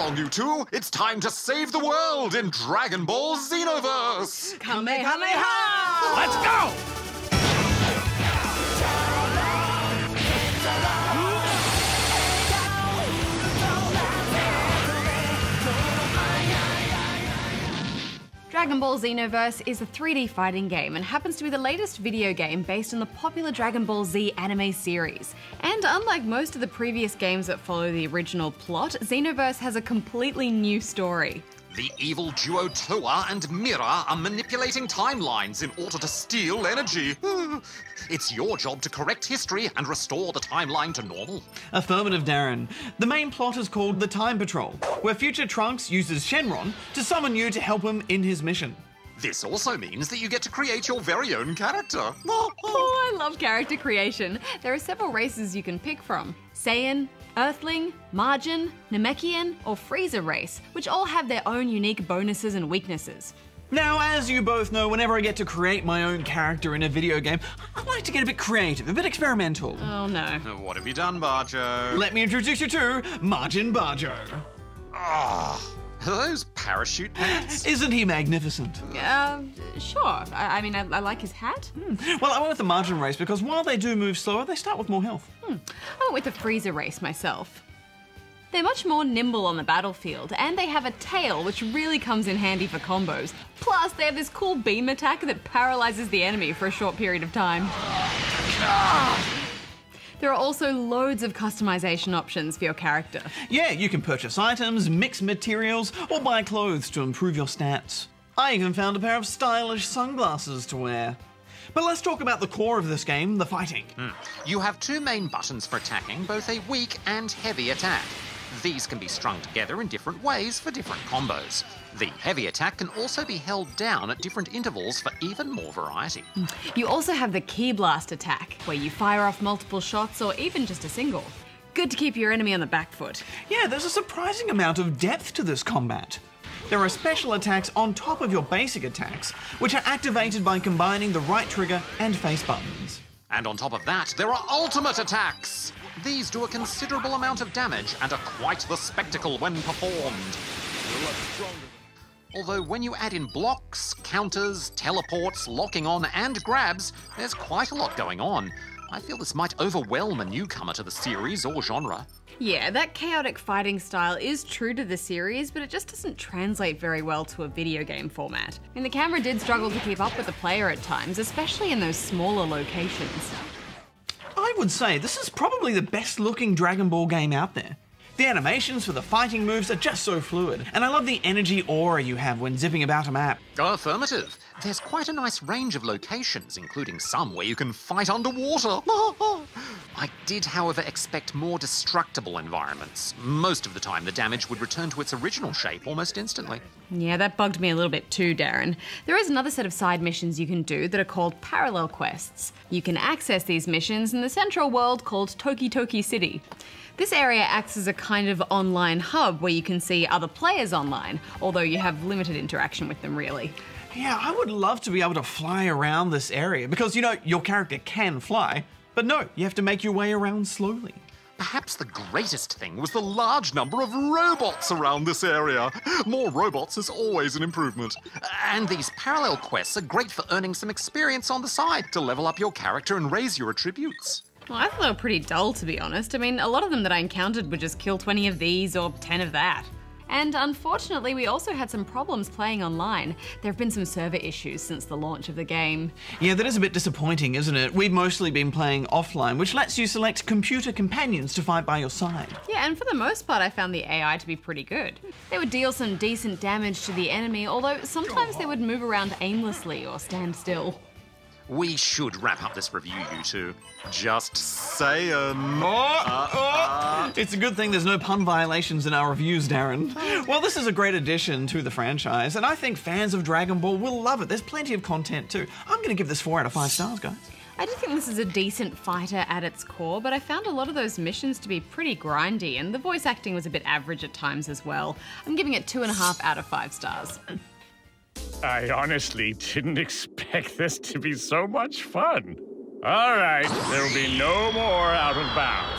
along, you two. It's time to save the world in Dragon Ball Xenoverse. Kamehameha! Let's go! Dragon Ball Xenoverse is a 3D fighting game and happens to be the latest video game based on the popular Dragon Ball Z anime series. And unlike most of the previous games that follow the original plot, Xenoverse has a completely new story. The evil duo Toa and Mira are manipulating timelines in order to steal energy. It's your job to correct history and restore the timeline to normal. Affirmative, Darren. The main plot is called The Time Patrol, where future Trunks uses Shenron to summon you to help him in his mission. This also means that you get to create your very own character. Oh, I love character creation. There are several races you can pick from. Saiyan, Earthling, Margin, Namekian, or Frieza race, which all have their own unique bonuses and weaknesses. Now, as you both know, whenever I get to create my own character in a video game, I like to get a bit creative, a bit experimental. Oh no. What have you done, Bajo? Let me introduce you to Margin Bajo. Are those parachute pants? Isn't he magnificent? Sure. I mean, I like his hat. Well, I went with the Margin race because while they do move slower, they start with more health. I went with the Frieza race myself. They're much more nimble on the battlefield, and they have a tail which really comes in handy for combos. Plus, they have this cool beam attack that paralyzes the enemy for a short period of time. There are also loads of customization options for your character. Yeah, you can purchase items, mix materials, or buy clothes to improve your stats. I even found a pair of stylish sunglasses to wear. But let's talk about the core of this game, the fighting. You have two main buttons for attacking, both a weak and heavy attack. These can be strung together in different ways for different combos. The heavy attack can also be held down at different intervals for even more variety. You also have the Ki Blast attack, where you fire off multiple shots or even just a single. Good to keep your enemy on the back foot. Yeah, there's a surprising amount of depth to this combat. There are special attacks on top of your basic attacks, which are activated by combining the right trigger and face buttons. And on top of that, there are ultimate attacks. These do a considerable amount of damage and are quite the spectacle when performed. Although when you add in blocks, counters, teleports, locking on and grabs, there's quite a lot going on. I feel this might overwhelm a newcomer to the series or genre. Yeah, that chaotic fighting style is true to the series, but it just doesn't translate very well to a video game format. I mean, the camera did struggle to keep up with the player at times, especially in those smaller locations. I would say this is probably the best looking Dragon Ball game out there. The animations for the fighting moves are just so fluid, and I love the energy aura you have when zipping about a map. Affirmative. There's quite a nice range of locations, including some where you can fight underwater. I did, however, expect more destructible environments. Most of the time, the damage would return to its original shape almost instantly. Yeah, that bugged me a little bit too, Darren. There is another set of side missions you can do that are called parallel quests. You can access these missions in the central world called Toki Toki City. This area acts as a kind of online hub where you can see other players online, although you have limited interaction with them really. Yeah, I would love to be able to fly around this area because, you know, your character can fly, but no, you have to make your way around slowly. Perhaps the greatest thing was the large number of robots around this area. More robots is always an improvement. And these parallel quests are great for earning some experience on the side to level up your character and raise your attributes. Well, I thought they were pretty dull, to be honest. I mean, a lot of them that I encountered would just kill 20 of these or 10 of that. And unfortunately, we also had some problems playing online. There have been some server issues since the launch of the game. Yeah, that is a bit disappointing, isn't it? We've mostly been playing offline, which lets you select computer companions to fight by your side. Yeah, and for the most part, I found the AI to be pretty good. They would deal some decent damage to the enemy, although sometimes they would move around aimlessly or stand still. We should wrap up this review, you two. Just saying. It's a good thing there's no pun violations in our reviews, Darren. Well, this is a great addition to the franchise, and I think fans of Dragon Ball will love it. There's plenty of content too. I'm going to give this 4 out of 5 stars, guys. I do think this is a decent fighter at its core, but I found a lot of those missions to be pretty grindy, and the voice acting was a bit average at times as well. I'm giving it 2.5 out of 5 stars. I honestly didn't expect this to be so much fun. All right, there'll be no more out of bounds.